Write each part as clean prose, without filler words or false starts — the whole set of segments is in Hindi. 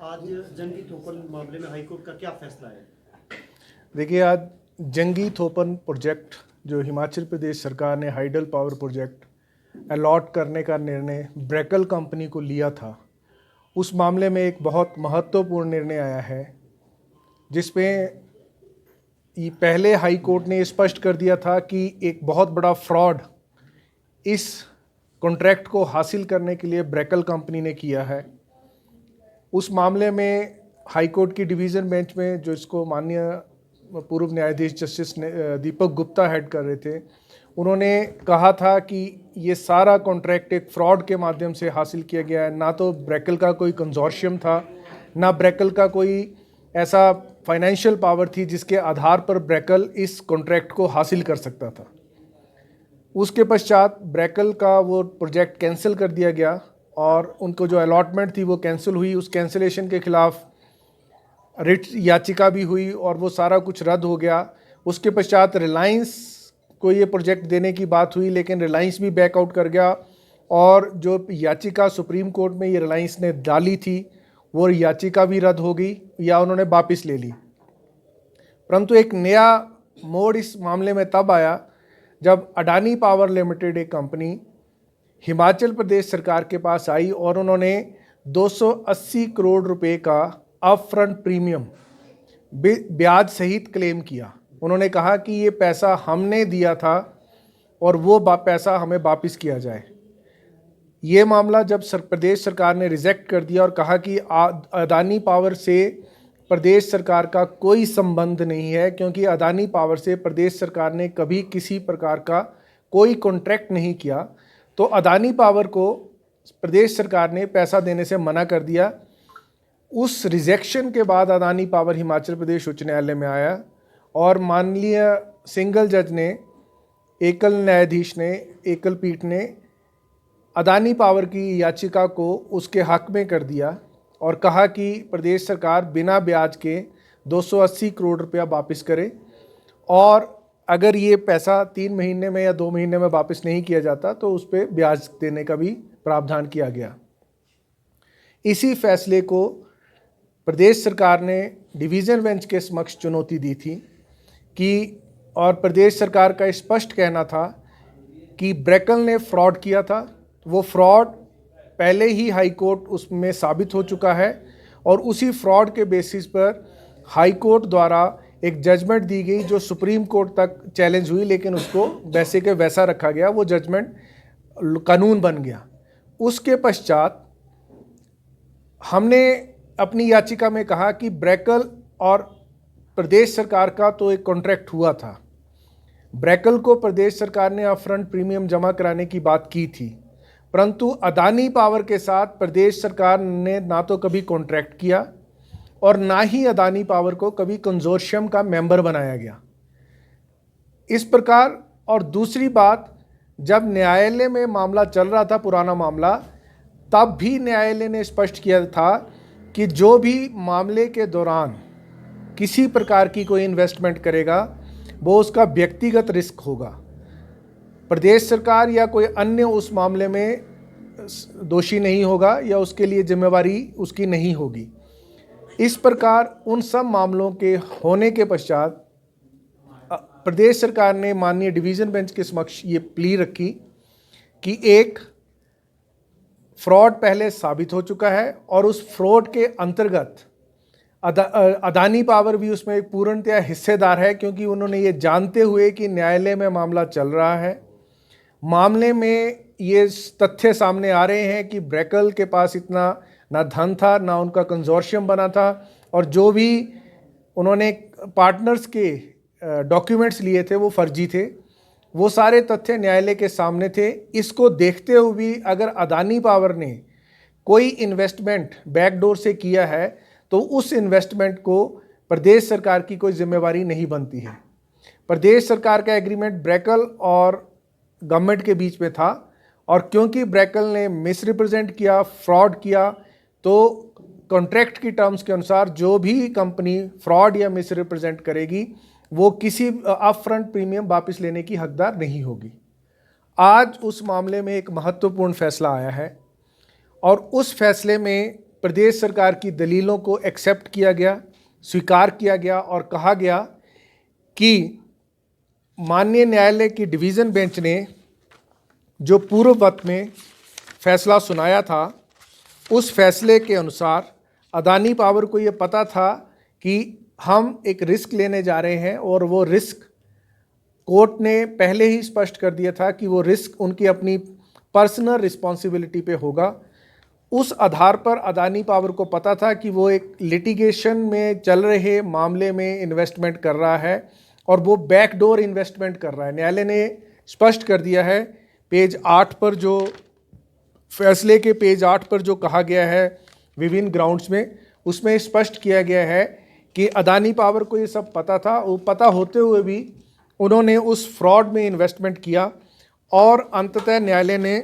आज जंगी थोपन मामले में हाईकोर्ट का क्या फैसला है? देखिए, आज जंगी थोपन प्रोजेक्ट जो हिमाचल प्रदेश सरकार ने हाइडल पावर प्रोजेक्ट अलॉट करने का निर्णय ब्रेकल कंपनी को लिया था, उस मामले में एक बहुत महत्वपूर्ण निर्णय आया है, जिसमें ये पहले हाई कोर्ट ने स्पष्ट कर दिया था कि एक बहुत बड़ा फ्रॉड इस कॉन्ट्रैक्ट को हासिल करने के लिए ब्रेकल कंपनी ने किया है। उस मामले में हाई कोर्ट की डिवीज़न बेंच में जो इसको माननीय पूर्व न्यायाधीश जस्टिस दीपक गुप्ता हेड कर रहे थे, उन्होंने कहा था कि ये सारा कॉन्ट्रैक्ट एक फ्रॉड के माध्यम से हासिल किया गया है। ना तो ब्रेकल का कोई कंजोर्शियम था, ना ब्रेकल का कोई ऐसा फाइनेंशियल पावर थी जिसके आधार पर ब्रेकल इस कॉन्ट्रैक्ट को हासिल कर सकता था। उसके पश्चात ब्रेकल का वो प्रोजेक्ट कैंसिल कर दिया गया और उनको जो अलॉटमेंट थी वो कैंसिल हुई। उस कैंसिलेशन के खिलाफ रिट याचिका भी हुई और वो सारा कुछ रद्द हो गया। उसके पश्चात रिलायंस को ये प्रोजेक्ट देने की बात हुई, लेकिन रिलायंस भी बैकआउट कर गया और जो याचिका सुप्रीम कोर्ट में ये रिलायंस ने डाली थी वो याचिका भी रद्द हो गई या उन्होंने वापस ले ली। परंतु एक नया मोड़ इस मामले में तब आया जब अडानी पावर लिमिटेड एक कंपनी हिमाचल प्रदेश सरकार के पास आई और उन्होंने 280 करोड़ रुपए का अपफ्रंट प्रीमियम ब्याज सहित क्लेम किया। उन्होंने कहा कि ये पैसा हमने दिया था और वो पैसा हमें वापस किया जाए। ये मामला जब प्रदेश सरकार ने रिजेक्ट कर दिया और कहा कि अडानी पावर से प्रदेश सरकार का कोई संबंध नहीं है, क्योंकि अडानी पावर से प्रदेश सरकार ने कभी किसी प्रकार का कोई कॉन्ट्रैक्ट नहीं किया, तो अडानी पावर को प्रदेश सरकार ने पैसा देने से मना कर दिया। उस रिजेक्शन के बाद अडानी पावर हिमाचल प्रदेश उच्च न्यायालय में आया और माननीय सिंगल जज ने, एकल न्यायाधीश ने, एकल पीठ ने अडानी पावर की याचिका को उसके हक में कर दिया और कहा कि प्रदेश सरकार बिना ब्याज के 280 करोड़ रुपया वापस करे और अगर ये पैसा 3 महीने में या 2 महीने में वापस नहीं किया जाता तो उस पर ब्याज देने का भी प्रावधान किया गया। इसी फैसले को प्रदेश सरकार ने डिवीज़न बेंच के समक्ष चुनौती दी थी कि, और प्रदेश सरकार का स्पष्ट कहना था कि ब्रेकल ने फ्रॉड किया था। वो फ्रॉड पहले ही हाई कोर्ट उसमें साबित हो चुका है और उसी फ्रॉड के बेसिस पर हाई कोर्ट द्वारा एक जजमेंट दी गई जो सुप्रीम कोर्ट तक चैलेंज हुई, लेकिन उसको वैसे के वैसा रखा गया। वो जजमेंट कानून बन गया। उसके पश्चात हमने अपनी याचिका में कहा कि ब्रेकल और प्रदेश सरकार का तो एक कॉन्ट्रैक्ट हुआ था। ब्रेकल को प्रदेश सरकार ने अपफ्रंट प्रीमियम जमा कराने की बात की थी, परंतु अडानी पावर के साथ प्रदेश सरकार ने ना तो कभी कॉन्ट्रैक्ट किया और ना ही अडानी पावर को कभी कंजोर्शियम का मेंबर बनाया गया। इस प्रकार, और दूसरी बात, जब न्यायालय में मामला चल रहा था, पुराना मामला, तब भी न्यायालय ने स्पष्ट किया था कि जो भी मामले के दौरान किसी प्रकार की कोई इन्वेस्टमेंट करेगा वो उसका व्यक्तिगत रिस्क होगा। प्रदेश सरकार या कोई अन्य उस मामले में दोषी नहीं होगा या उसके लिए जिम्मेवारी उसकी नहीं होगी। इस प्रकार उन सब मामलों के होने के पश्चात प्रदेश सरकार ने माननीय डिवीज़न बेंच के समक्ष ये प्ली रखी कि एक फ्रॉड पहले साबित हो चुका है और उस फ्रॉड के अंतर्गत अडानी पावर भी उसमें एक पूर्णतया हिस्सेदार है, क्योंकि उन्होंने ये जानते हुए कि न्यायालय में मामला चल रहा है, मामले में ये तथ्य सामने आ रहे हैं कि ब्रेकल के पास इतना ना धन था, ना उनका कंजोर्शियम बना था, और जो भी उन्होंने पार्टनर्स के डॉक्यूमेंट्स लिए थे वो फर्जी थे। वो सारे तथ्य न्यायालय के सामने थे। इसको देखते हुए भी अगर अडानी पावर ने कोई इन्वेस्टमेंट बैकडोर से किया है तो उस इन्वेस्टमेंट को प्रदेश सरकार की कोई जिम्मेवारी नहीं बनती है। प्रदेश सरकार का एग्रीमेंट ब्रेकल और गवर्नमेंट के बीच में था, और क्योंकि ब्रेकल ने मिसरिप्रेजेंट किया, फ्रॉड किया, तो कॉन्ट्रैक्ट की टर्म्स के अनुसार जो भी कंपनी फ्रॉड या मिसरिप्रेजेंट करेगी वो किसी अपफ्रंट प्रीमियम वापस लेने की हकदार नहीं होगी। आज उस मामले में एक महत्वपूर्ण फैसला आया है और उस फैसले में प्रदेश सरकार की दलीलों को एक्सेप्ट किया गया, स्वीकार किया गया और कहा गया कि माननीय न्यायालय की डिवीज़न बेंच ने जो पूर्ववत में फैसला सुनाया था, उस फैसले के अनुसार अदानी पावर को ये पता था कि हम एक रिस्क लेने जा रहे हैं और वो रिस्क कोर्ट ने पहले ही स्पष्ट कर दिया था कि वो रिस्क उनकी अपनी पर्सनल रिस्पॉन्सिबिलिटी पे होगा। उस आधार पर अदानी पावर को पता था कि वो एक लिटिगेशन में चल रहे मामले में इन्वेस्टमेंट कर रहा है और वो बैकडोर इन्वेस्टमेंट कर रहा है। न्यायालय ने स्पष्ट कर दिया है पेज 8 पर, जो फैसले के पेज 8 पर जो कहा गया है विभिन्न ग्राउंड्स में, उसमें स्पष्ट किया गया है कि अदानी पावर को ये सब पता था। वो पता होते हुए भी उन्होंने उस फ्रॉड में इन्वेस्टमेंट किया और अंततः न्यायालय ने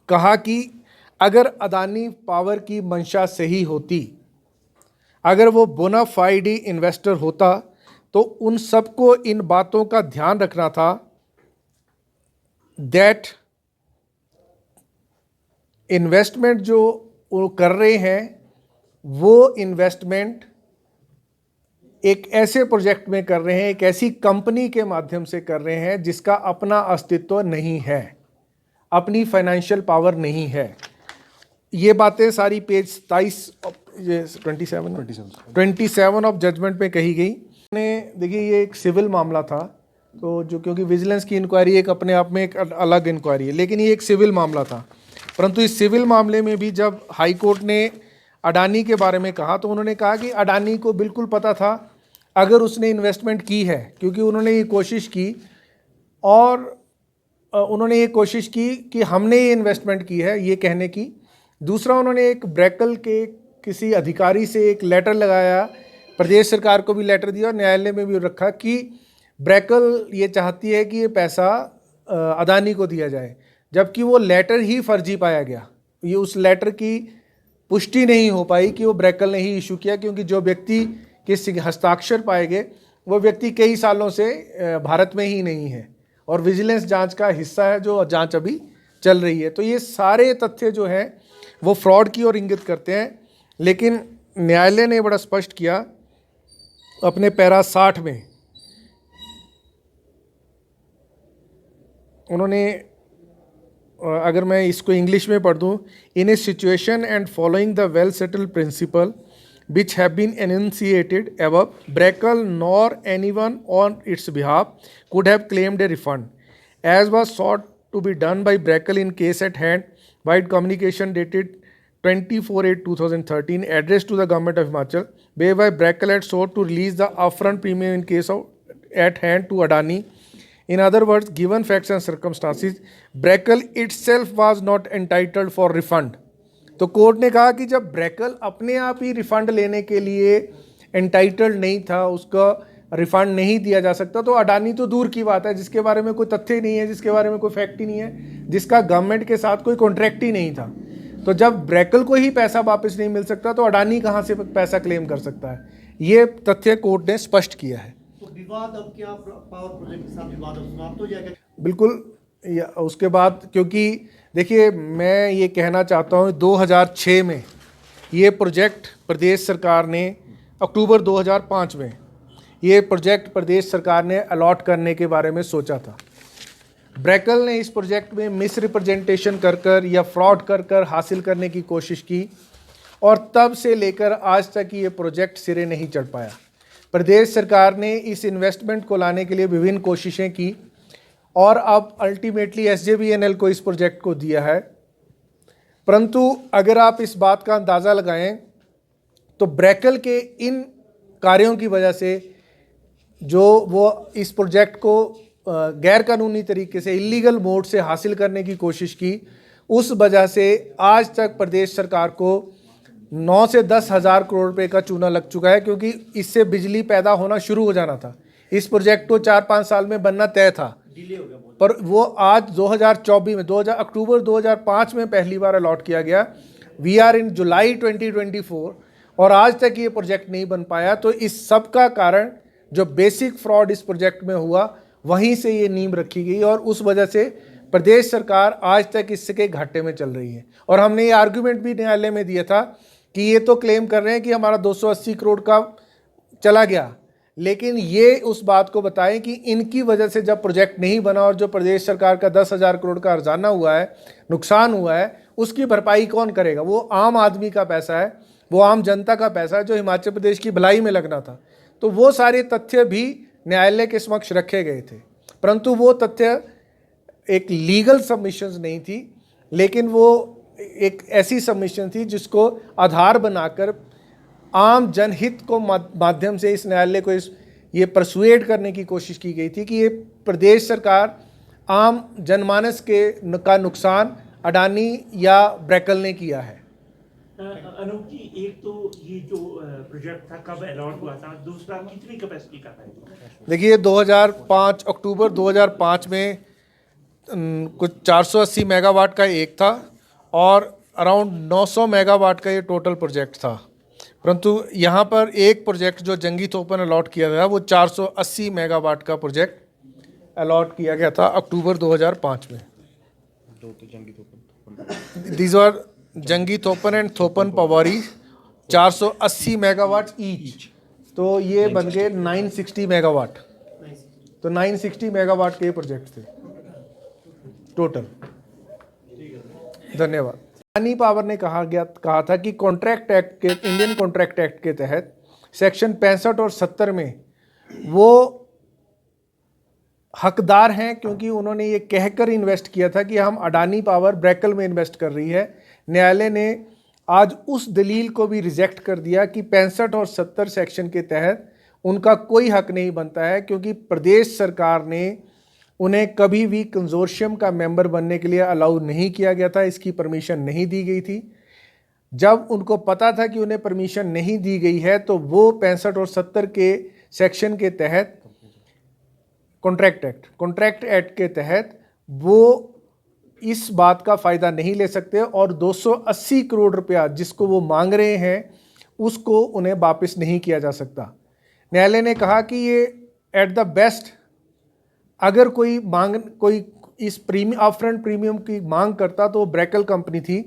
कहा कि अगर अदानी पावर की मंशा सही होती, अगर वो बोनाफाइड इन्वेस्टर होता, तो उन सबको इन बातों का ध्यान रखना था दैट इन्वेस्टमेंट जो वो कर रहे हैं वो इन्वेस्टमेंट एक ऐसे प्रोजेक्ट में कर रहे हैं, एक ऐसी कंपनी के माध्यम से कर रहे हैं जिसका अपना अस्तित्व नहीं है, अपनी फाइनेंशियल पावर नहीं है। ये बातें सारी पेज 27 ऑफ जजमेंट में कही गई। देखिए ये एक सिविल मामला था, तो जो क्योंकि विजिलेंस की इंक्वायरी एक अपने आप में एक अलग इंक्वायरी है, लेकिन ये एक सिविल मामला था। परंतु इस सिविल मामले में भी जब हाई कोर्ट ने अडानी के बारे में कहा तो उन्होंने कहा कि अडानी को बिल्कुल पता था अगर उसने इन्वेस्टमेंट की है, क्योंकि उन्होंने ये कोशिश की और उन्होंने ये कोशिश की कि हमने ये इन्वेस्टमेंट की है, ये कहने की। दूसरा, उन्होंने एक ब्रैकल के किसी अधिकारी से एक लेटर लगाया, प्रदेश सरकार को भी लेटर दिया और न्यायालय में भी रखा कि ब्रैकल ये चाहती है कि ये पैसा अदानी को दिया जाए, जबकि वो लेटर ही फर्जी पाया गया। ये उस लेटर की पुष्टि नहीं हो पाई कि वो ब्रैकल ने ही इशू किया, क्योंकि जो व्यक्ति के हस्ताक्षर पाए गए वो व्यक्ति कई सालों से भारत में ही नहीं है और विजिलेंस जांच का हिस्सा है, जो जांच अभी चल रही है। तो ये सारे तथ्य जो हैं वो फ्रॉड की ओर इंगित करते हैं। लेकिन न्यायालय ने बड़ा स्पष्ट किया अपने पैरा 60 में, उन्होंने, अगर मैं इसको इंग्लिश में पढ़ दूँ, in a situation and following the well settled principle which have been enunciated above, Brackell nor anyone on its behalf could have claimed a refund, as was sought to be done by Brackell in case at hand. Wide communication dated 24/8/2013 addressed to the government of Himachal, whereby Brackell had sought to release the upfront premium in case of at hand to Adani. In other words, given facts and circumstances, Brackell itself was not entitled for refund. तो कोर्ट ने कहा कि जब ब्रैकल अपने आप ही रिफंड लेने के लिए एंटाइटल्ड नहीं था, उसका रिफंड नहीं दिया जा सकता, तो अडानी तो दूर की बात है, जिसके बारे में कोई तथ्य ही नहीं है, जिसके बारे में कोई फैक्ट ही नहीं है, जिसका गवर्नमेंट के साथ कोई कॉन्ट्रैक्ट ही नहीं था। तो जब ब्रैकल को ही पैसा वापस नहीं मिल सकता तो अडानी कहाँ से पैसा क्लेम कर सकता है, ये तथ्य कोर्ट ने स्पष्ट किया है। तो विवाद अब क्या पावर प्रोजेक्ट के साथ विवाद अब समाप्त हो जाएगा? बिल्कुल। उसके बाद, क्योंकि देखिए मैं ये कहना चाहता हूँ, 2006 में ये प्रोजेक्ट प्रदेश सरकार ने, अक्टूबर 2005 में ये प्रोजेक्ट प्रदेश सरकार ने अलॉट करने के बारे में सोचा था। ब्रैकल ने इस प्रोजेक्ट में मिस रिप्रेजेंटेशन कर या फ्रॉड कर हासिल करने की कोशिश की और तब से लेकर आज तक ये प्रोजेक्ट सिरे नहीं चढ़ पाया। प्रदेश सरकार ने इस इन्वेस्टमेंट को लाने के लिए विभिन्न कोशिशें की और अब अल्टीमेटली SJVNL को इस प्रोजेक्ट को दिया है। परंतु अगर आप इस बात का अंदाज़ा लगाएं तो ब्रैकल के इन कार्यों की वजह से जो वो इस प्रोजेक्ट को गैरकानूनी तरीके से, इलीगल मोड से हासिल करने की कोशिश की, उस वजह से आज तक प्रदेश सरकार को 9 से 10 हज़ार करोड़ रुपए का चूना लग चुका है, क्योंकि इससे बिजली पैदा होना शुरू हो जाना था। इस प्रोजेक्ट को 4-5 साल में बनना तय था, पर वो आज 2024 में अक्टूबर 2005 में पहली बार अलॉट किया गया। वी आर इन जुलाई 2024 और आज तक ये प्रोजेक्ट नहीं बन पाया। तो इस सब का कारण जो बेसिक फ्रॉड इस प्रोजेक्ट में हुआ, वहीं से ये नींव रखी गई और उस वजह से प्रदेश सरकार आज तक इसके घाटे में चल रही है। और हमने ये आर्गुमेंट भी न्यायालय में दिया था कि ये तो क्लेम कर रहे हैं कि हमारा 280 करोड़ का चला गया, लेकिन ये उस बात को बताएं कि इनकी वजह से जब प्रोजेक्ट नहीं बना और जो प्रदेश सरकार का 10,000 करोड़ का अर्जाना हुआ है, नुकसान हुआ है, उसकी भरपाई कौन करेगा? वो आम आदमी का पैसा है, वो आम जनता का पैसा है जो हिमाचल प्रदेश की भलाई में लगना था। तो वो सारे तथ्य भी न्यायालय के समक्ष रखे गए थे, परंतु वो तथ्य एक लीगल सबमिशंस नहीं थी, लेकिन वो एक ऐसी सबमिशन थी जिसको आधार बनाकर आम जनहित को माध्यम से इस न्यायालय को ये परसुएड करने की कोशिश की गई थी कि ये प्रदेश सरकार आम जनमानस का नुकसान अडानी या ब्रैकल ने किया है। अनूप जी, एक तो ये जो प्रोजेक्ट था कब अलॉट हुआ था, दूसरा कितनी कैपेसिटी का था? देखिए 2005 अक्टूबर 2005 में कुछ 480 मेगावाट का एक था और अराउंड 900 मेगावाट का ये टोटल प्रोजेक्ट था, परंतु यहाँ पर एक प्रोजेक्ट जो जंगी थोपन अलॉट किया गया वो 480 मेगावाट का प्रोजेक्ट अलॉट किया गया था अक्टूबर 2005 में। These are Jangi Thopan and Thopan Powari 480 megawatt each, तो ये बन गए 960 मेगावाट। तो 960 मेगावाट के प्रोजेक्ट थे टोटल। धन्यवाद। अडानी पावर ने कहा था कि कॉन्ट्रैक्ट एक्ट के, इंडियन कॉन्ट्रैक्ट एक्ट के तहत सेक्शन 65 और 70 में वो हकदार हैं, क्योंकि उन्होंने ये कहकर इन्वेस्ट किया था कि हम अडानी पावर ब्रैकल में इन्वेस्ट कर रही है। न्यायालय ने आज उस दलील को भी रिजेक्ट कर दिया कि 65 और 70 सेक्शन के तहत उनका कोई हक नहीं बनता है, क्योंकि प्रदेश सरकार ने उन्हें कभी भी कंजोर्शियम का मेंबर बनने के लिए अलाउ नहीं किया गया था, इसकी परमिशन नहीं दी गई थी। जब उनको पता था कि उन्हें परमिशन नहीं दी गई है तो वो 65 और 70 के सेक्शन के तहत कॉन्ट्रैक्ट एक्ट के तहत वो इस बात का फ़ायदा नहीं ले सकते और 280 करोड़ रुपया जिसको वो मांग रहे हैं उसको उन्हें वापस नहीं किया जा सकता। न्यायालय ने कहा कि ये एट द बेस्ट अगर कोई इस अपफ्रंट प्रीमियम की मांग करता तो वो ब्रैकल कंपनी थी,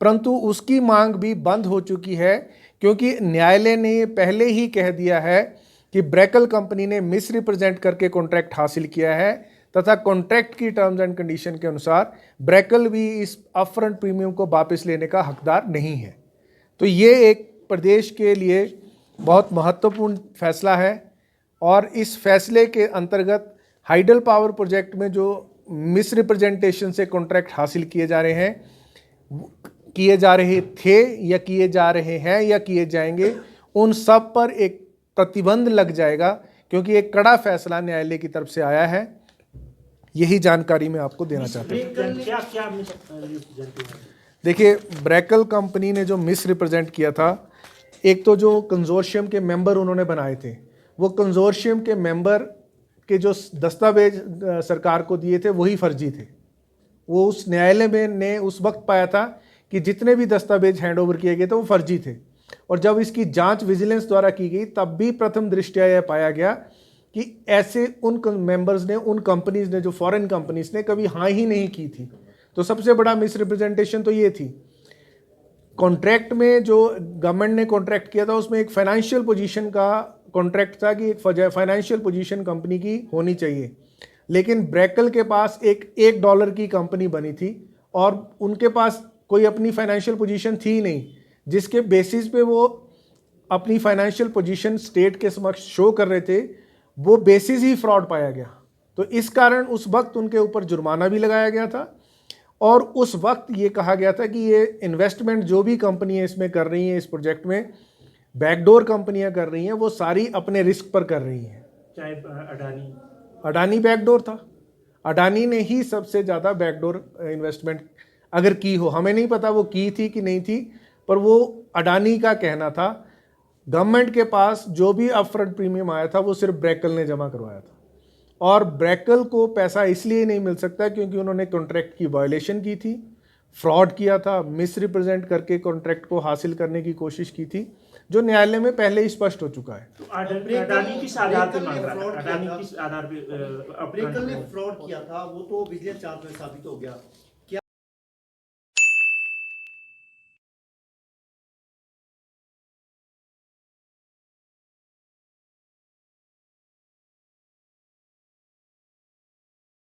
परंतु उसकी मांग भी बंद हो चुकी है, क्योंकि न्यायालय ने ये पहले ही कह दिया है कि ब्रैकल कंपनी ने मिस रिप्रेजेंट करके कॉन्ट्रैक्ट हासिल किया है तथा कॉन्ट्रैक्ट की टर्म्स एंड कंडीशन के अनुसार ब्रैकल भी इस अपफ्रंट प्रीमियम को वापस लेने का हकदार नहीं है। तो ये एक प्रदेश के लिए बहुत महत्वपूर्ण फैसला है और इस फैसले के अंतर्गत हाइडल पावर प्रोजेक्ट में जो मिस रिप्रेजेंटेशन से कॉन्ट्रैक्ट हासिल किए जा रहे थे या किए जा रहे हैं या किए जाएंगे, उन सब पर एक प्रतिबंध लग जाएगा, क्योंकि एक कड़ा फैसला न्यायालय की तरफ से आया है। यही जानकारी मैं आपको देना चाहता हूँ। देखिए, ब्रैकल कंपनी ने जो मिस रिप्रेजेंट किया था, एक तो जो कंजोर्शियम के मेंबर उन्होंने बनाए थे, वो कंजोर्शियम के मेंबर के जो दस्तावेज सरकार को दिए थे वही फर्जी थे। वो उस न्यायालय में ने उस वक्त पाया था कि जितने भी दस्तावेज हैंडओवर किए गए थे वो फर्जी थे, और जब इसकी जांच विजिलेंस द्वारा की गई तब भी प्रथम दृष्टया यह पाया गया कि ऐसे उन मेंबर्स ने, उन कंपनीज ने, जो फॉरेन कंपनीज ने कभी हाँ ही नहीं की थी। तो सबसे बड़ा मिस रिप्रेजेंटेशन तो ये थी। कॉन्ट्रैक्ट में जो गवर्नमेंट ने कॉन्ट्रैक्ट किया था उसमें एक फाइनेंशियल पोजीशन का कॉन्ट्रैक्ट था कि एक फाइनेंशियल पोजीशन कंपनी की होनी चाहिए, लेकिन ब्रैकल के पास एक डॉलर की कंपनी बनी थी और उनके पास कोई अपनी फाइनेंशियल पोजीशन थी नहीं, जिसके बेसिस पे वो अपनी फाइनेंशियल पोजीशन स्टेट के समक्ष शो कर रहे थे, वो बेसिस ही फ्रॉड पाया गया। तो इस कारण उस वक्त उनके ऊपर जुर्माना भी लगाया गया था और उस वक्त ये कहा गया था कि ये इन्वेस्टमेंट जो भी कंपनियां इसमें कर रही हैं, इस प्रोजेक्ट में बैकडोर कंपनियां कर रही हैं, वो सारी अपने रिस्क पर कर रही हैं। चाहे अडानी बैकडोर था, अडानी ने ही सबसे ज़्यादा बैकडोर इन्वेस्टमेंट अगर की हो, हमें नहीं पता वो की थी कि नहीं थी, पर वो अडानी का कहना था। गवर्नमेंट के पास जो भी अपफ्रंट प्रीमियम आया था वो सिर्फ ब्रैकल ने जमा करवाया था, और ब्रैकल को पैसा इसलिए नहीं मिल सकता क्योंकि उन्होंने कॉन्ट्रैक्ट की वायलेशन की थी, फ्रॉड किया था, मिस रिप्रेजेंट करके कॉन्ट्रैक्ट को हासिल करने की कोशिश की थी। जो न्यायालय में पहले ही स्पष्ट हो चुका है। तो अडानी किस आधार पे मांग रहा फ्रॉड था? किया अडानी था। किस आधार पे ब्रेकल ने फ्रॉड किया था, वो तो विजिलेंस चार्ज में साबित हो गया।